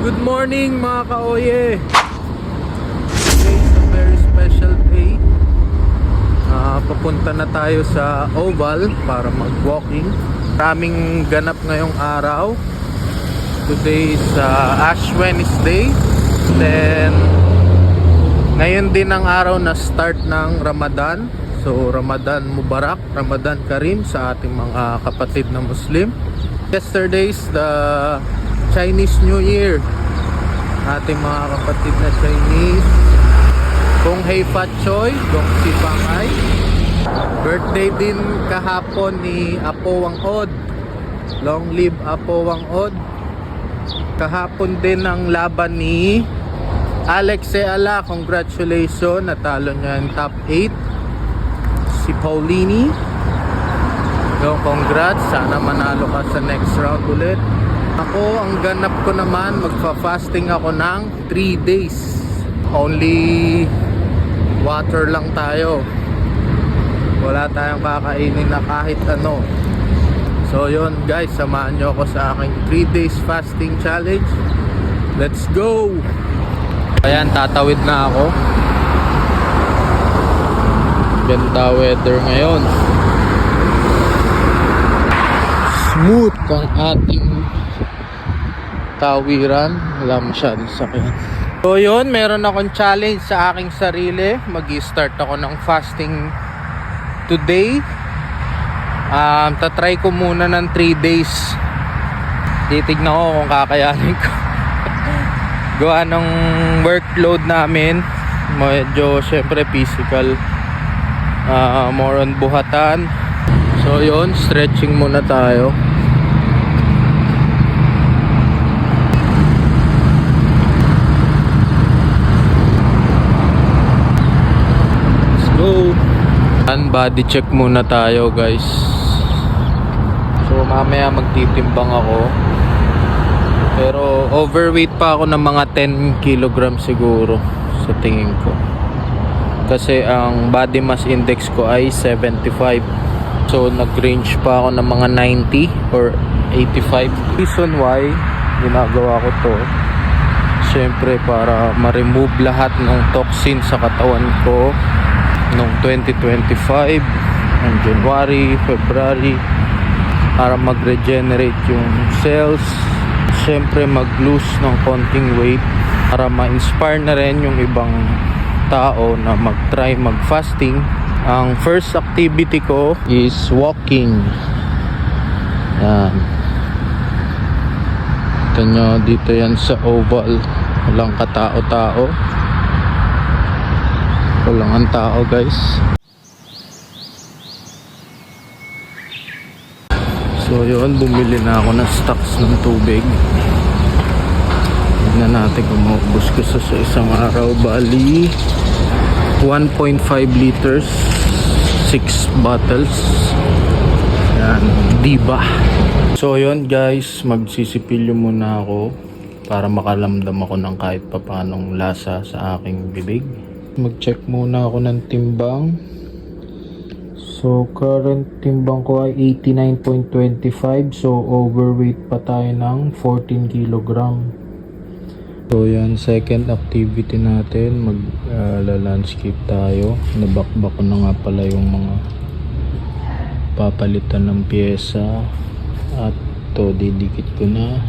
Good morning mga ka-oye. Today is a very special day. Papunta na tayo sa Oval para mag-walking. Maraming ganap ngayong araw. Today is Ash Wednesday. Then ngayon din ang araw na start ng Ramadan. So Ramadan Mubarak, Ramadan Karim sa ating mga kapatid na Muslim. Yesterday is the Chinese New Year. Ating mga kapatid na Chinese, Kung Hei Fat Choi, Gong Si Bang Ai. Birthday din kahapon ni Apo Wang Od. Long live Apo Wang Od. Kahapon din ang laban ni Alex Seala. Congratulations, natalo niya yung top 8. Si Paulini, congrats, sana manalo ka sa next round ulit. Ako, ang ganap ko naman, magfa-fasting ako ng 3 days. Only water lang tayo. Wala tayong kakainin na kahit ano. So yun guys, samahan nyo ako sa aking 3 days fasting challenge. Let's go! Ayan, tatawid na ako. Ganda weather ngayon. Smooth ang ating tawiran, wala masyadong sakyan. So yun, meron akong challenge sa aking sarili. Mag-i-start ako ng fasting today. Tatry ko muna ng 3 days. Titignan ko kung kakayanin ko. Gawa ng workload namin, medyo syempre physical, more on buhatan. So yun, stretching muna tayo. Body check muna tayo guys. So mamaya magtitimbang ako. Pero overweight pa ako ng mga 10 kg siguro sa tingin ko. Kasi ang body mass index ko ay 75. So nag-range pa ako ng mga 90 or 85. Reason why ginagawa ko to, syempre para ma-remove lahat ng toxin sa katawan ko noong 2025 ng January, February, para mag-regenerate yung cells. Syempre mag-lose ng konting weight para ma-inspire na rin yung ibang tao na mag-try mag-fasting. Ang first activity ko is walking. Yan. Ito nyo, dito yan sa Oval. Walang katao-tao. Walang ang tao guys. So yun, bumili na ako ng stocks ng tubig. Tignan natin kung maubos ko sa isang araw. Bali 1.5 liters, 6 bottles. Yan, diba. So yun guys, magsisipilyo muna ako para makalamdam ako ng kahit papanong lasa sa aking bibig. Mag-check muna ako ng timbang. So current timbang ko ay 89.25. So overweight pa tayo ng 14 kg. So yan, second activity natin, mag-landscape tayo. Nabakbak ko na nga pala yung mga papalitan ng pyesa. At to didikit ko na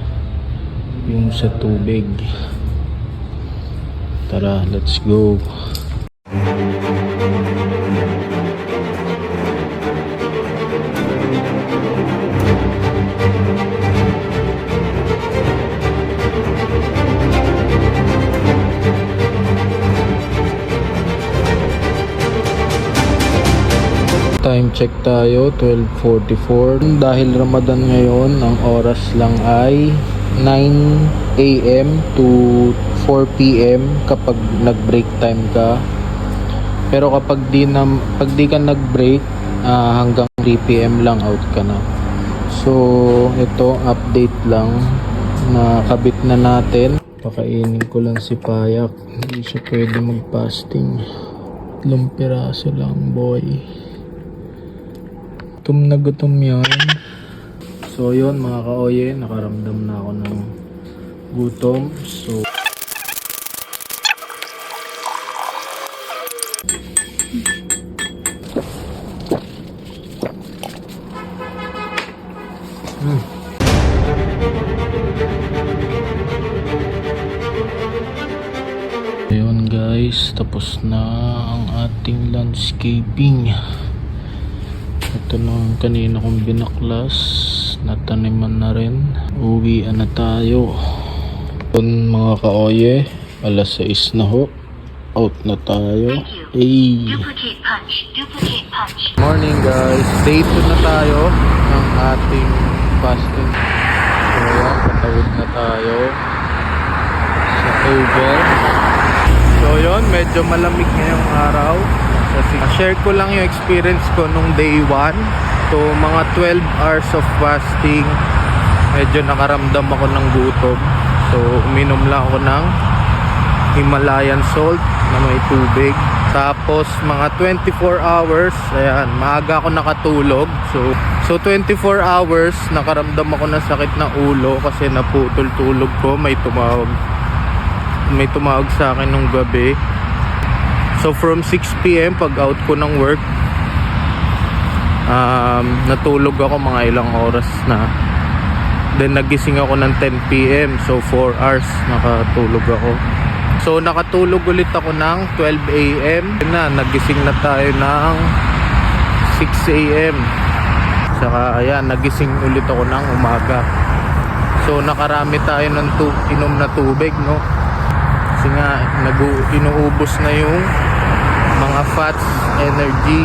yung sa tubig. Tara, let's go. Time check tayo, 12:44. Dahil Ramadan ngayon, ang oras lang ay 9 AM to 4 PM kapag nag-break time ka. Pero kapag di ka nag-break, hanggang 3 PM lang out ka na. So ito, update lang, nakabit na natin. Pakainin ko lang si Payak, hindi siya pwede mag-fasting. 3 piraso lang boy. Gutom na gutom yan. So yun mga ka-oye, nakaramdam na ako ng gutom. So ayun guys, tapos na ang ating landscaping. Ito na kanina kong binaklas, nataniman na rin. Uwian na tayo. Yun mga kaoye, alas 6 na ho. Out na tayo. Ay. Duplicate punch. Morning guys, day 2 na tayo ng ating fasting. So ayan, patawid na tayo sa Uber. So yun, medyo malamig ngayong araw. Kasi share ko lang yung experience ko nung day 1. So mga 12 hours of fasting, medyo nakaramdam ako ng gutom. So uminom lang ako ng Himalayan salt na may tubig. Tapos mga 24 hours, ayan, maaga ako nakatulog. So 24 hours, nakaramdam ako ng sakit na ulo kasi naputol tulog ko. May tumawag sa akin nung gabi. So from 6 PM pag out ko ng work, natulog ako mga ilang oras na. Then nagising ako ng 10 PM. So 4 hours nakatulog ako. So nakatulog ulit ako ng 12 AM. Na, nagising na tayo ng 6 AM. Saka ayan, nagising ulit ako ng umaga. So nakarami tayo ng inom na tubig, no? Kasi nga inuubos na yung mga fats, energy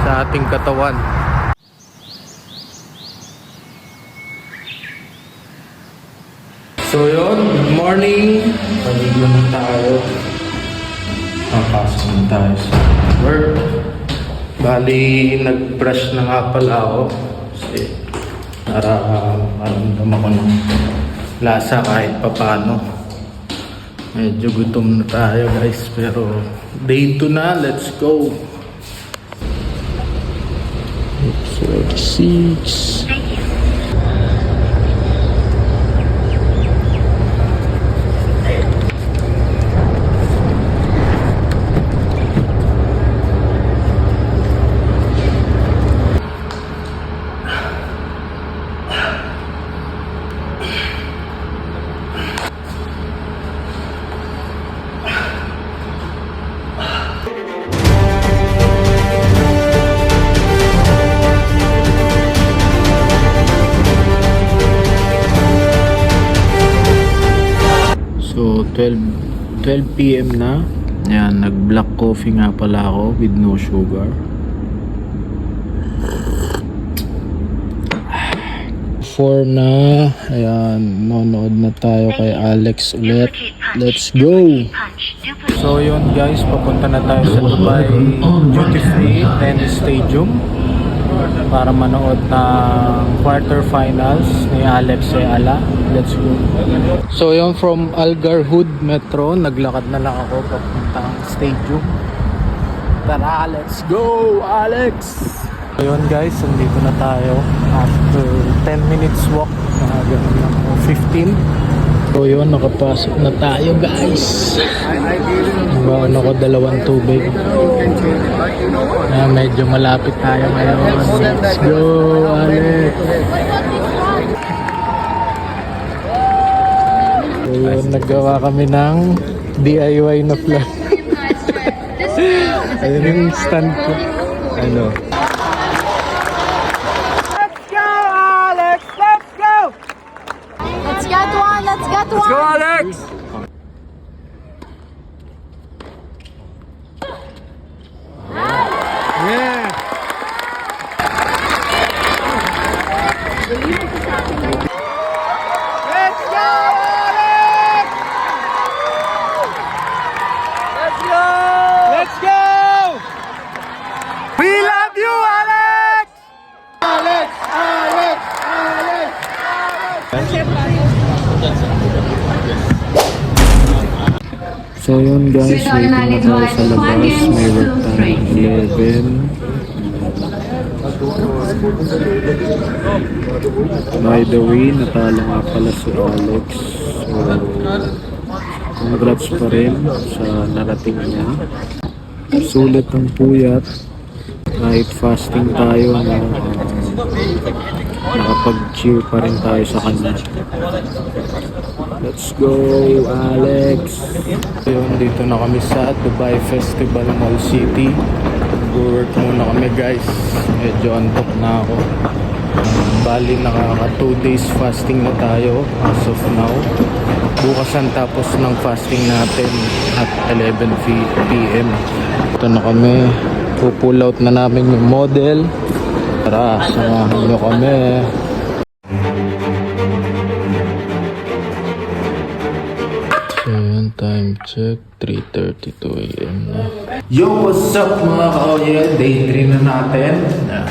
sa ating katawan. So yun, good morning. Paligo na tayo. Papasok na tayo sa work. Bali, nag-brush na nga pala ako. Kasi para maramdam ako ng lasa kahit papano. Medyo gutom na tayo guys. Pero day 2 na, let's go. 6. So 12 PM na. Ayan, nag-black coffee nga pala ako with no sugar. For na. Ayan, nanonood na tayo kay Alex ulit. Let's go! So yun guys, papunta na tayo sa Dubai Duty Free Tennis Stadium para manood ng quarterfinals ni Alex Ayala. Let's go. So yun, from Al Garhoud Metro, naglakad na lang ako papuntang stadium. Tara, let's go, Alex! So yun guys, nandito na tayo after 10 minutes walk, ganun lang, 15. So yun, nakapasok na tayo guys. Nagawan ako 2 tubig. Medyo malapit tayo ngayon. Let's go, Alex! So yun, naggawa kami ng DIY na flag. Ayun yung stand ko. Ano? Let's go, Alex! Yeah! Let's go, Alex! Let's go! Let's go! We love you, Alex! Alex! Alex! Alex! So yun guys, waiting na tayo sa labas. May work tayo ng 11. By the way, natalo nga pala si Alex. Congrats pa rin sa narating niya. Sulit ang puyat. Kahit fasting tayo, nakapag-cheer pa rin tayo sa kanya. Let's go, Alex! Ayun, dito na kami sa Dubai Festival Mall City. Work muna kami, guys. Medyo antok na ako. Bali, nakaka 2 days fasting na tayo as of now. Bukas ang tapos ng fasting natin at 11 p.m. Ito na kami. Pull out na namin yung model. Tara, samahan nyo kami. So yun, time check, 3:32 a.m. na. Yo, what's up mga kaoye? Day 3 na natin.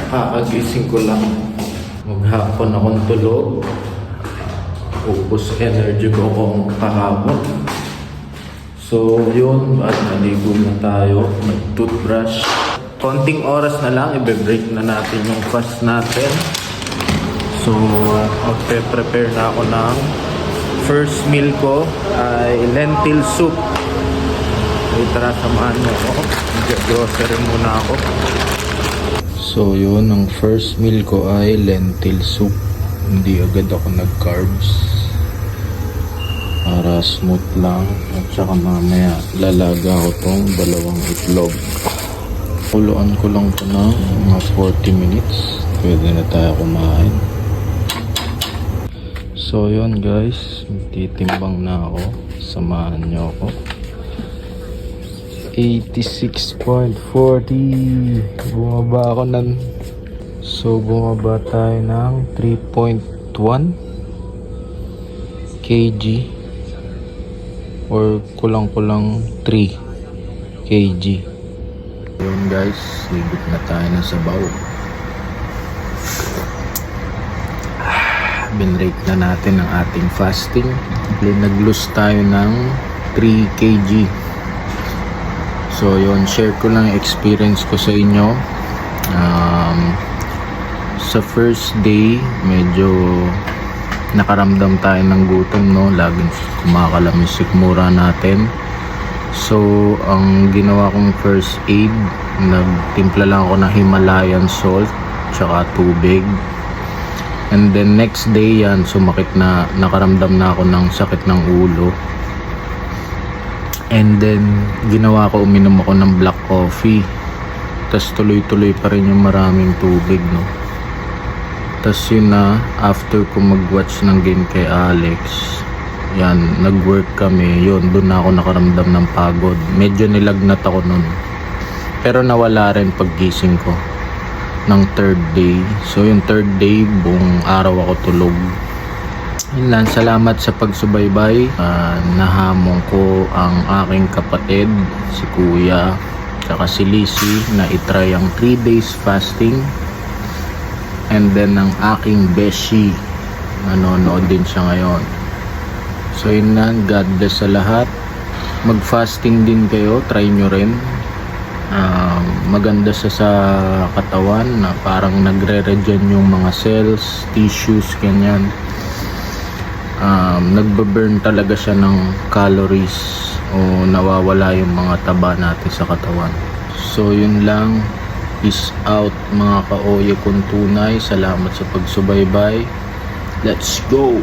Kakagising ko lang. Maghapon akong tulog. Ubus energy ko kung kahapon. So yun, at naligo na tayo. Mag-toothbrush. Konting oras na lang, i-break na natin yung fast natin. So, magpe-prepare na ako ng first meal ko ay lentil soup. So, tara, samahan mo ako. Mag-grocery muna ako. So, yun, ang first meal ko ay lentil soup. Hindi agad ako nag-carbs. Para smooth lang. At saka mamaya, lalaga ko tong 2 itlog. Kuluan ko lang ito na mga 40 minutes. Pwede na tayo kumain. So yun guys, titimbang na ako. Samahan nyo ako. 86.40. Bumaba ako ng... So bumaba tayo ng 3.1 kg. Or kulang-kulang 3 kg. Yun guys, higit na tayo ng sabaw. Binrake na natin ang ating fasting. Nag-lose tayo ng 3 kg. So yun, share ko lang yung experience ko sa inyo. Sa first day, medyo nakaramdam tayo ng gutom, no? Laging kumakalamis sikmura natin. So, ang ginawa kong first aid, nagtimpla lang ako ng Himalayan salt tsaka tubig. And then next day yan, sumakit na, nakaramdam na ako ng sakit ng ulo. And then ginawa ko, uminom ako ng black coffee. Tas tuloy-tuloy pa rin yung maraming tubig, no. Tas yun na, after ko mag-watch ng game kay Alex, yan, nag-work kami, yun, doon na ako nakaramdam ng pagod. Medyo nilagnat ako nun. Pero nawala rin paggising ko ng third day. So yung third day, buong araw ako tulog. Yun lang, salamat sa pagsubaybay. Nahamon ko ang aking kapatid, si Kuya, saka si Lizzie, na itry ang 3 days fasting. And then ang aking beshi, nanonood din siya ngayon. So yun na, God bless sa lahat. Mag-fasting din kayo, try nyo rin. Maganda sa katawan, na parang nagre-regen yung mga cells, tissues, ganyan. Nagbe-burn talaga siya ng calories o nawawala yung mga taba natin sa katawan. So yun lang, peace out mga ka-oye kung tunay. Salamat sa pagsubaybay. Let's go!